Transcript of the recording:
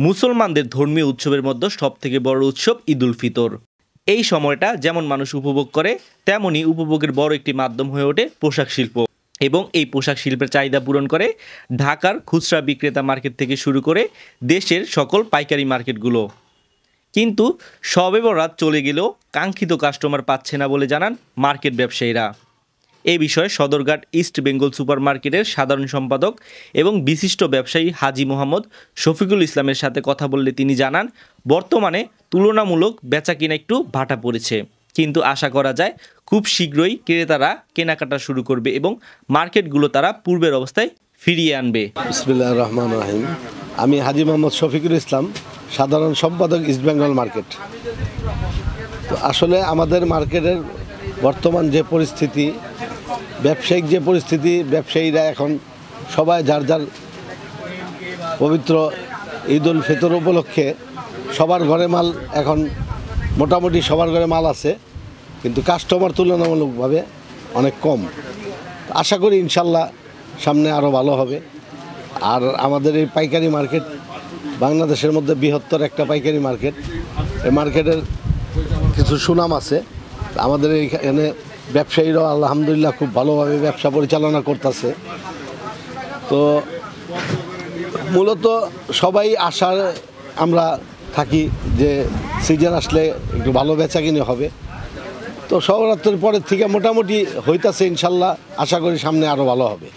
মুসলমানদের ধর্মীয় উৎসবের মধ্যে সবথেকে বড় উৎসব ঈদুল ফিতর। এই সময়টা যেমন মানুষ উপভোগ করে, তেমনি উপভোগের বড় একটি মাধ্যম হয়ে ওঠে পোশাক শিল্প। এবং এই পোশাক শিল্পের চাহিদা পূরণ করে ঢাকার খুচরা বিক্রেতা মার্কেট থেকে শুরু করে দেশের সকল পাইকারি মার্কেটগুলো। কিন্তু শবে বরাত চলে গেলেও কাঙ্ক্ষিত কাস্টমার পাচ্ছে না বলে জানান মার্কেট ব্যবসায়ীরা। এই বিষয়ে সদরঘাট ইস্ট বেঙ্গল সুপার মার্কেটের সাধারণ সম্পাদক এবং বিশিষ্ট ব্যবসায়ী হাজী মোহাম্মদ শফিকুল ইসলামের সাথে কথা বললে তিনি জানান, বর্তমানে তুলনামূলক বেচাকেনা একটু ভাটা পড়েছে, কিন্তু আশা করা যায় খুব শীঘ্রই ক্রেতারা কেনাকাটা শুরু করবে এবং মার্কেটগুলো তারা পূর্বের অবস্থায় ফিরিয়ে আনবে। বিসমিল্লাহির রহমানির রহিম। আমি হাজী মোহাম্মদ শফিকুল ইসলাম, সাধারণ সম্পাদক ইস্ট বেঙ্গল মার্কেট। তো আসলে আমাদের মার্কেটের বর্তমান যে পরিস্থিতি, ব্যবসায়িক যে পরিস্থিতি, ব্যবসায়ীরা এখন সবাই যার যার পবিত্র ঈদুল ফিতর উপলক্ষে সবার ঘরে মাল, এখন মোটামুটি সবার ঘরে মাল আছে, কিন্তু কাস্টমার তুলনামূলকভাবে অনেক কম। আশা করি ইনশাল্লাহ সামনে আরও ভালো হবে। আর আমাদের এই পাইকারি মার্কেট বাংলাদেশের মধ্যে বৃহত্তর একটা পাইকারি মার্কেট। এই মার্কেটের কিছু সুনাম আছে। আমাদের এইখানে ব্যবসায়ীরাও আলহামদুলিল্লাহ খুব ভালোভাবে ব্যবসা পরিচালনা করতেছে। তো মূলত সবাই আশার আমরা থাকি যে সিজন আসলে একটু ভালো বেচাকিনি হবে। তো সবরাত্রের পরের থেকে মোটামুটি হইতাছে, ইনশাল্লাহ আশা করি সামনে আরও ভালো হবে।